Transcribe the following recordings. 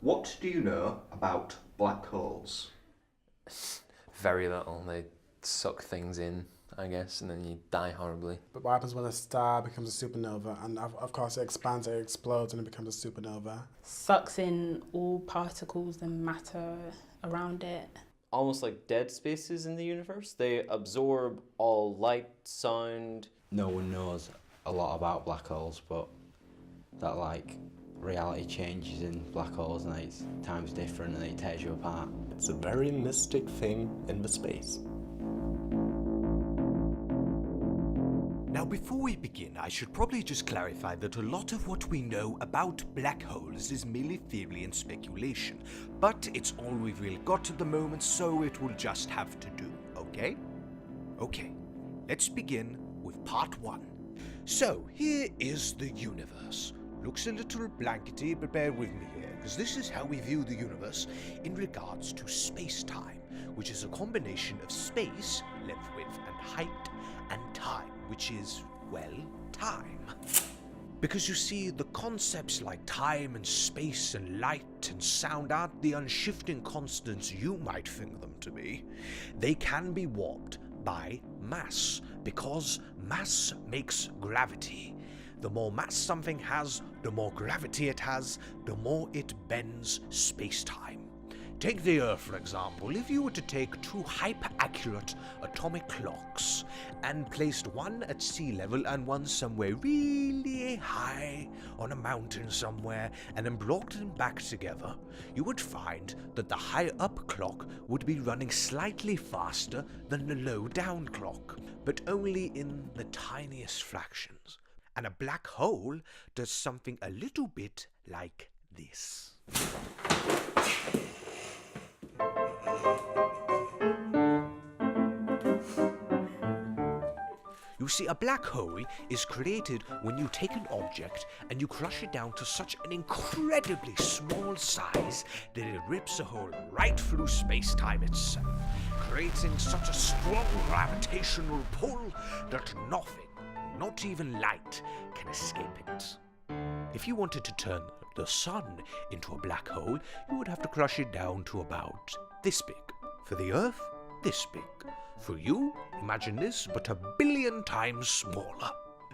What do you know about black holes? Very little. They suck things in, I guess, and then you die horribly. But what happens when a star becomes a supernova? And of course it expands, it explodes, and it becomes a supernova. Sucks in all particles and matter around it. Almost like dead spaces in the universe. They absorb all light, sound. No one knows a lot about black holes, but that like reality changes in black holes and it's time's different and it tears you apart. It's a very mystic thing in the space. Now, before we begin, I should probably just clarify that a lot of what we know about black holes is merely theory and speculation, but it's all we've really got at the moment, so it will just have to do, okay? Okay, let's begin with part one. So, here is the universe. Looks a little blankety, but bear with me here, because this is how we view the universe in regards to space-time, which is a combination of space, length, width, and height, and time, which is, well, time. Because you see, the concepts like time and space and light and sound aren't the unshifting constants you might think them to be. They can be warped by mass, because mass makes gravity. The more mass something has, the more gravity it has, the more it bends space-time. Take the Earth, for example. If you were to take two hyper-accurate atomic clocks and placed one at sea level and one somewhere really high on a mountain somewhere and then brought them back together, you would find that the high-up clock would be running slightly faster than the low-down clock, but only in the tiniest fractions. And a black hole does something a little bit like this. You see, a black hole is created when you take an object and you crush it down to such an incredibly small size that it rips a hole right through space-time itself, creating such a strong gravitational pull that nothing, not even light, can escape it. If you wanted to turn the sun into a black hole, you would have to crush it down to about this big. For the Earth, this big. For you, imagine this, but 1 billion times smaller.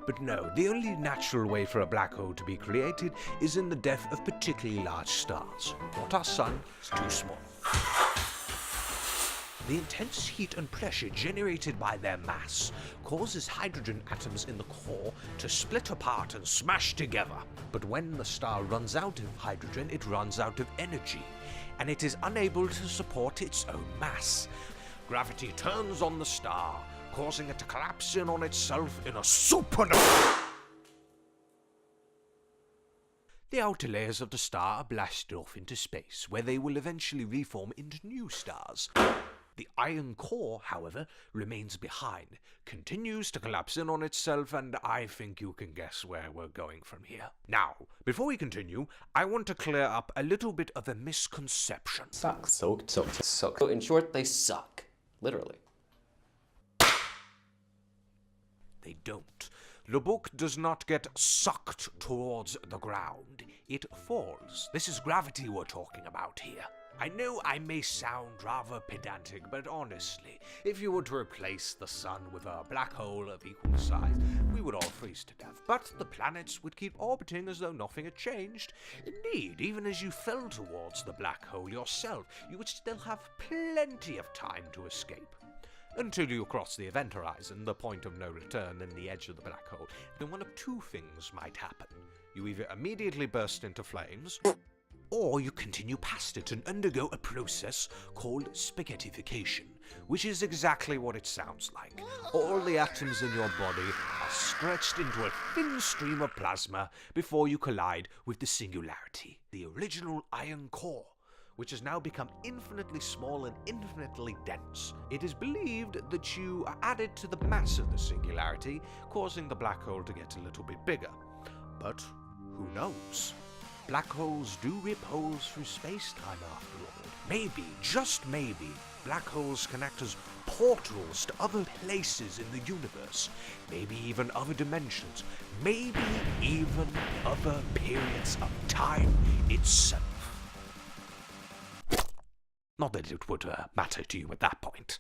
But no, the only natural way for a black hole to be created is in the death of particularly large stars. Not our sun, it's too small. The intense heat and pressure generated by their mass causes hydrogen atoms in the core to split apart and smash together. But when the star runs out of hydrogen, it runs out of energy, and it is unable to support its own mass. Gravity turns on the star, causing it to collapse in on itself in a supernova. The outer layers of the star are blasted off into space, where they will eventually reform into new stars. The iron core, however, remains behind, continues to collapse in on itself, and I think you can guess where we're going from here. Now, before we continue, I want to clear up a little bit of a misconception. Sucks. Suck. So in short, they suck. Literally. They don't. The book does not get sucked towards the ground. It falls. This is gravity we're talking about here. I know I may sound rather pedantic, but honestly, if you were to replace the sun with a black hole of equal size, we would all freeze to death. But the planets would keep orbiting as though nothing had changed. Indeed, even as you fell towards the black hole yourself, you would still have plenty of time to escape. Until you cross the event horizon, the point of no return and the edge of the black hole, then one of two things might happen. You either immediately burst into flames, or you continue past it and undergo a process called spaghettification, which is exactly what it sounds like. All the atoms in your body are stretched into a thin stream of plasma before you collide with the singularity, the original iron core, which has now become infinitely small and infinitely dense. It is believed that you are added to the mass of the singularity, causing the black hole to get a little bit bigger. But who knows? Black holes do rip holes through space-time after all. Maybe, just maybe, black holes can act as portals to other places in the universe. Maybe even other dimensions. Maybe even other periods of time itself. Not that it would matter to you at that point.